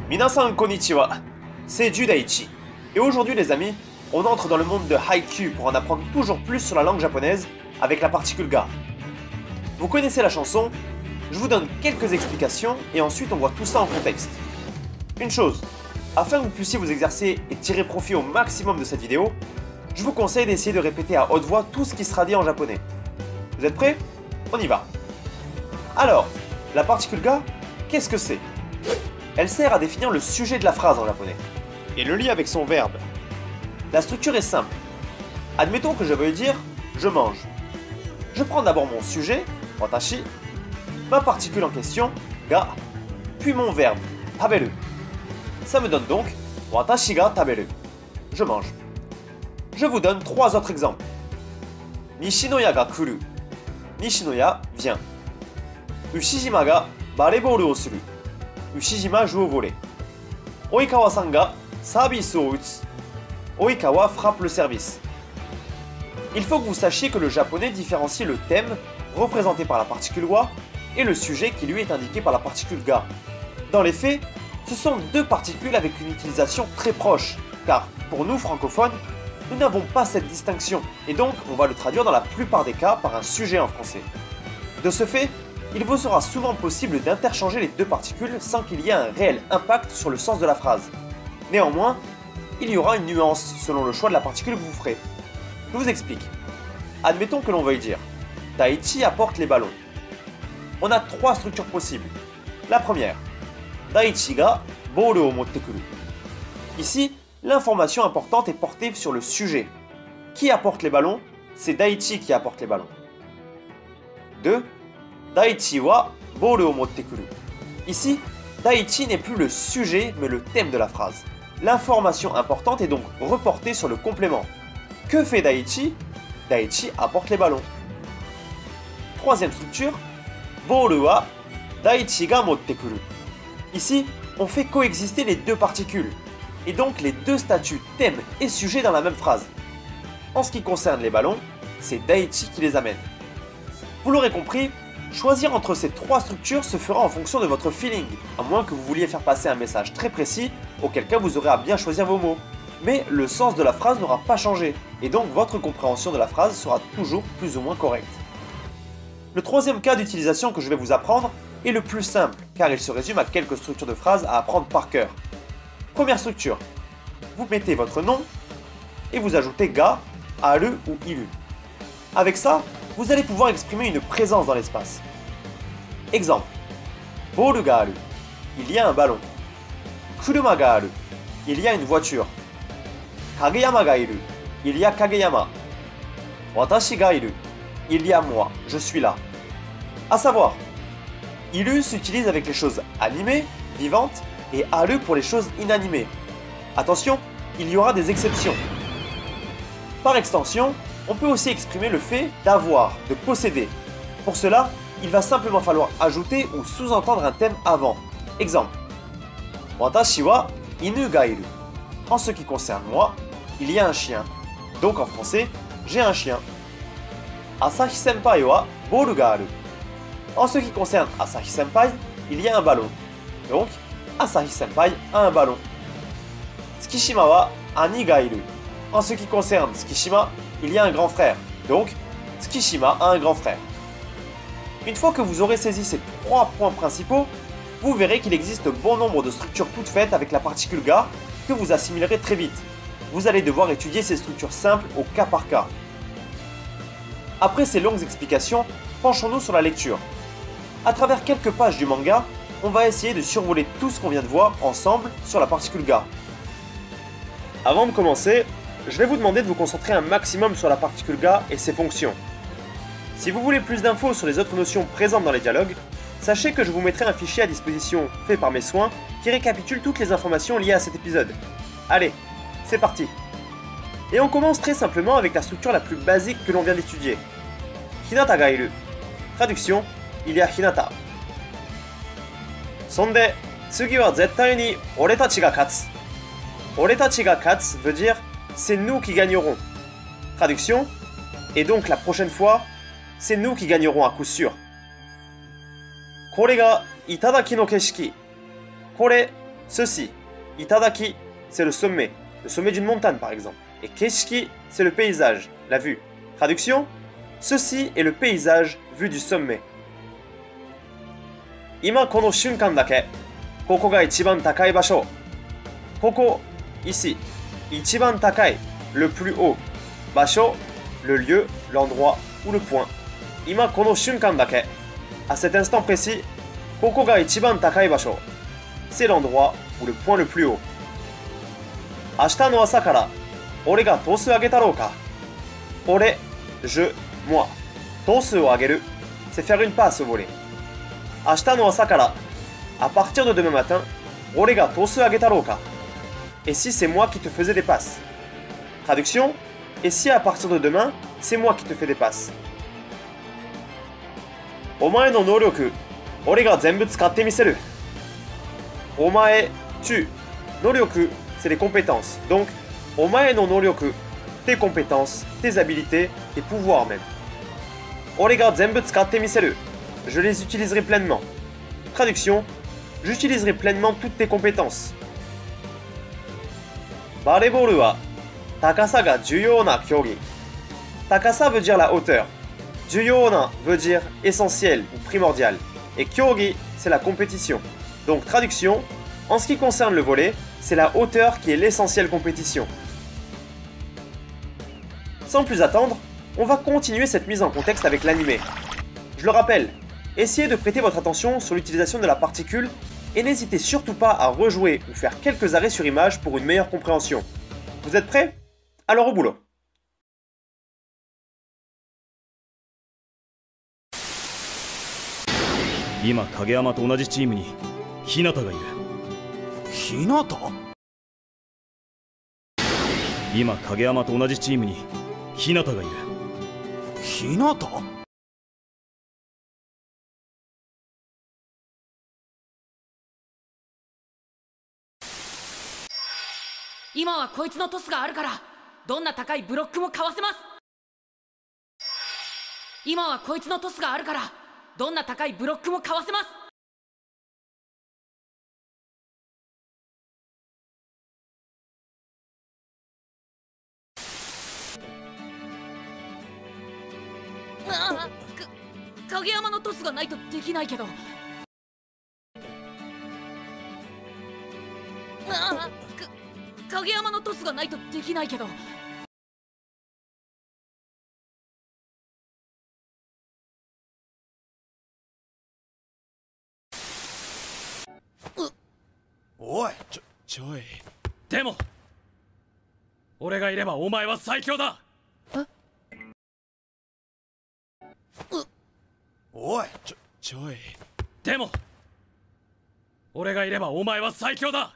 Minasan konnichiwa, c'est Judaichi. Et aujourd'hui les amis, on entre dans le monde de Haikyuu pour en apprendre toujours plus sur la langue japonaise avec la particule ga. Vous connaissez la chanson, je vous donne quelques explications et ensuite on voit tout ça en contexte. Une chose, afin que vous puissiez vous exercer et tirer profit au maximum de cette vidéo, je vous conseille d'essayer de répéter à haute voix tout ce qui sera dit en japonais. Vous êtes prêts? On y va. Alors, la particule ga, qu'est-ce que c'est? Elle sert à définir le sujet de la phrase en japonais, et le lie avec son verbe. La structure est simple. Admettons que je veuille dire « je mange ». Je prends d'abord mon sujet, watashi, ma particule en question, ga, puis mon verbe, taberu. Ça me donne donc « watashi ga taberu ». Je mange. Je vous donne 3 autres exemples. Nishinoya ga kuru. Nishinoya vient. Ushijima ga bareball o suru. Ushijima joue au volley. Oikawa-san ga service o utsu. Oikawa frappe le service. Il faut que vous sachiez que le japonais différencie le thème, représenté par la particule wa, et le sujet qui lui est indiqué par la particule ga. Dans les faits, ce sont deux particules avec une utilisation très proche, car pour nous francophones, nous n'avons pas cette distinction, et donc on va le traduire dans la plupart des cas par un sujet en français. De ce fait, il vous sera souvent possible d'interchanger les deux particules sans qu'il y ait un réel impact sur le sens de la phrase. Néanmoins, il y aura une nuance selon le choix de la particule que vous ferez. Je vous explique. Admettons que l'on veuille dire « Daichi apporte les ballons ». On a 3 structures possibles. La première, « Daichi ga boru o motte kuru ». Ici, l'information importante est portée sur le sujet. Qui apporte les ballons? C'est Daichi qui apporte les ballons. 2. Daichi wa boru o motte kuru. Ici, Daichi n'est plus le sujet mais le thème de la phrase. L'information importante est donc reportée sur le complément. Que fait Daichi? Daichi apporte les ballons. Troisième structure, boru wa Daichi ga motte kuru. Ici, on fait coexister les deux particules, et donc les deux statuts thème et sujet dans la même phrase. En ce qui concerne les ballons, c'est Daichi qui les amène. Vous l'aurez compris, choisir entre ces 3 structures se fera en fonction de votre feeling, à moins que vous vouliez faire passer un message très précis, auquel cas vous aurez à bien choisir vos mots. Mais le sens de la phrase n'aura pas changé, et donc votre compréhension de la phrase sera toujours plus ou moins correcte. Le troisième cas d'utilisation que je vais vous apprendre est le plus simple, car il se résume à quelques structures de phrases à apprendre par cœur. Première structure, vous mettez votre nom, et vous ajoutez ga, aru ou iru. Avec ça, vous allez pouvoir exprimer une présence dans l'espace. Exemple, boru ga aru, il y a un ballon. Kuruma ga aru, il y a une voiture. Kageyama ga iru, il y a Kageyama. Watashi ga iru, il y a moi, je suis là. À savoir, iru s'utilise avec les choses animées, vivantes, et aru pour les choses inanimées. Attention, il y aura des exceptions. Par extension, on peut aussi exprimer le fait d'avoir, de posséder. Pour cela, il va simplement falloir ajouter ou sous-entendre un thème avant. Exemple, Watashi wa inu ga iru. En ce qui concerne moi, il y a un chien. Donc en français, j'ai un chien. Asahi senpai wa boru ga aru. En ce qui concerne Asahi senpai, il y a un ballon. Donc, Asahi senpai a un ballon. Tsukishima wa ani ga iru. En ce qui concerne Tsukishima, il y a un grand frère. Donc, Tsukishima a un grand frère. Une fois que vous aurez saisi ces 3 points principaux, vous verrez qu'il existe bon nombre de structures toutes faites avec la particule ga que vous assimilerez très vite. Vous allez devoir étudier ces structures simples au cas par cas. Après ces longues explications, penchons-nous sur la lecture. À travers quelques pages du manga, on va essayer de survoler tout ce qu'on vient de voir ensemble sur la particule ga. Avant de commencer, je vais vous demander de vous concentrer un maximum sur la particule ga et ses fonctions. Si vous voulez plus d'infos sur les autres notions présentes dans les dialogues, sachez que je vous mettrai un fichier à disposition fait par mes soins qui récapitule toutes les informations liées à cet épisode. Allez, c'est parti! Et on commence très simplement avec la structure la plus basique que l'on vient d'étudier. Hinata ga iru. Traduction, il y a Hinata. Sonde, tsugi wa zettai ni oretachi ga katsu. Oretachi ga katsu veut dire c'est nous qui gagnerons. Traduction, et donc la prochaine fois, c'est nous qui gagnerons à coup sûr. Kore ga itadaki no keshiki. Kore ceci. Itadaki, c'est le sommet d'une montagne par exemple. Et keshiki, c'est le paysage, la vue. Traduction, ceci est le paysage vu du sommet. Ima kono shunkan dake, koko ga ichiban takai basho. Koko, ici. Ichiban takai, le plus haut. Basho, le lieu, l'endroit ou le point. Ima kono shunkan dake. À cet instant précis, koko ga ichiban takai basho. C'est l'endroit ou le point le plus haut. Ashita no asa kara, ore ga tosu agetarou ka. Ore, je, moi. Tosu o ageru, c'est faire une passe au volet. Ashita no asa kara, à partir de demain matin, ore ga tosu agetarou ka. Et si c'est moi qui te faisais des passes? Traduction, et si à partir de demain, c'est moi qui te fais des passes? Omae no nouryoku, ore ga zenbu tsukatte miseru. Omae, tu. Noryoku, c'est les compétences. Donc, omae no noryoku, tes compétences, tes habilités, tes pouvoirs même. Ore ga zenbu tsukatte miseru. Je les utiliserai pleinement. Traduction, j'utiliserai pleinement toutes tes compétences. Volleyball wa takasa ga juyou na kyogi. Takasa veut dire la hauteur. Juyou na veut dire essentiel ou primordial. Et kyogi, c'est la compétition. Donc traduction, en ce qui concerne le volley, c'est la hauteur qui est l'essentielle compétition. Sans plus attendre, on va continuer cette mise en contexte avec l'anime. Je le rappelle, essayez de prêter votre attention sur l'utilisation de la particule et n'hésitez surtout pas à rejouer ou faire quelques arrêts sur image pour une meilleure compréhension. Vous êtes prêts? Alors au boulot. 今影山と同じチームに日向がいる。日向？今影山と同じチームに日向がいる。日向？今はこいつのトスがあるからどんな高いブロックもかわせます。今はこいつのトスがあるからどんな高いブロックもかわせます。影山のトスがないとできないけど。影山のトスがないとできないけど。おい、ちょい。でも俺がいればお前は最強だ。おい、ちょい。でも俺がいればお前は最強だ。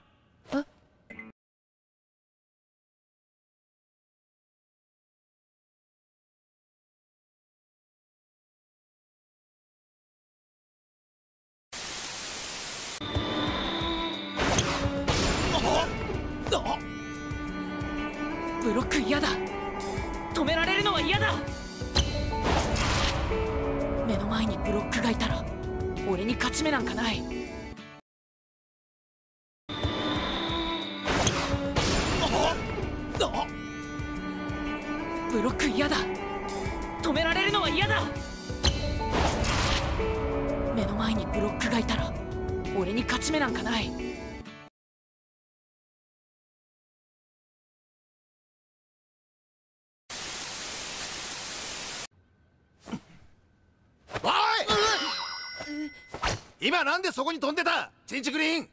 ブロック嫌だ。止められるのは嫌だ。目の前にブロックがいたら俺に勝ち目なんかない。ブロック嫌だ。止められるのは嫌だ。目の前にブロックがいたら俺に勝ち目なんかない。今なんでそこに飛んでた？チンチクリン。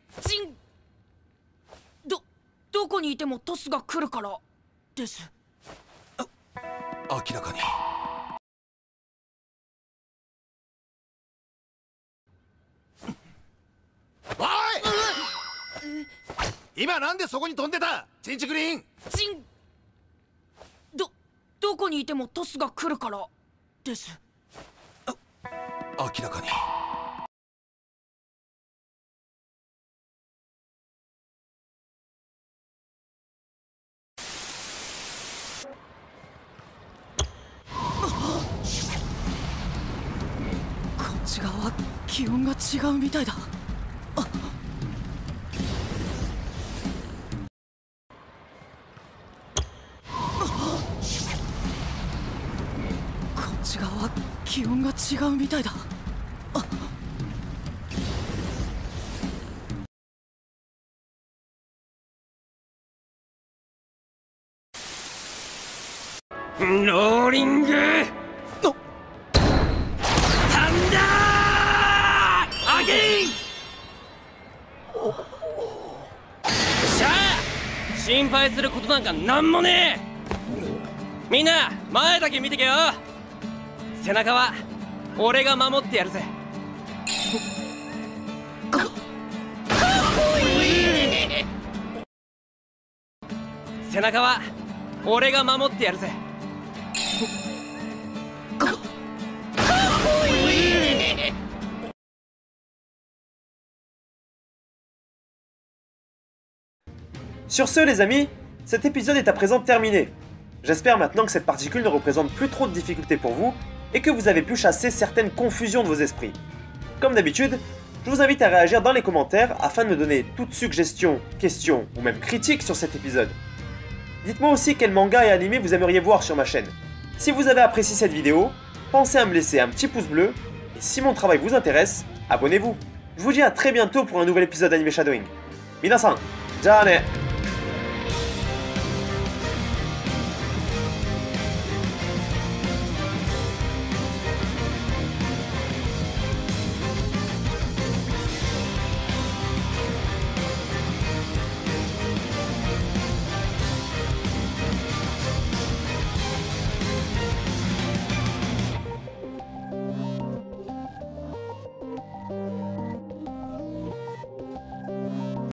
どこにいてもトスが来るからです。明らかに。おい！今なんでそこに飛んでた？チンチクリン。どこにいてもトスが来るからです。明らかに。こっち側は気温が違うみたいだ。音が違うみたいだ。ローリングサンダーアゲイン。しゃあ、心配することなんかなんもねえ。みんな前だけ見てけよ。背中は俺が守ってやるぜ。かっこいい。背中は俺が守ってやるぜ。かっこいい。Sur ce les amis, cet épisode est à présent terminé. J'espère maintenant que cette particule ne représente plus trop de difficultés pour vous et que vous avez pu chasser certaines confusions de vos esprits. Comme d'habitude, je vous invite à réagir dans les commentaires afin de me donner toute suggestion, question ou même critique sur cet épisode. Dites-moi aussi quel manga et animé vous aimeriez voir sur ma chaîne. Si vous avez apprécié cette vidéo, pensez à me laisser un petit pouce bleu et si mon travail vous intéresse, abonnez-vous. Je vous dis à très bientôt pour un nouvel épisode d'Anime Shadowing. Minasan, ja ne!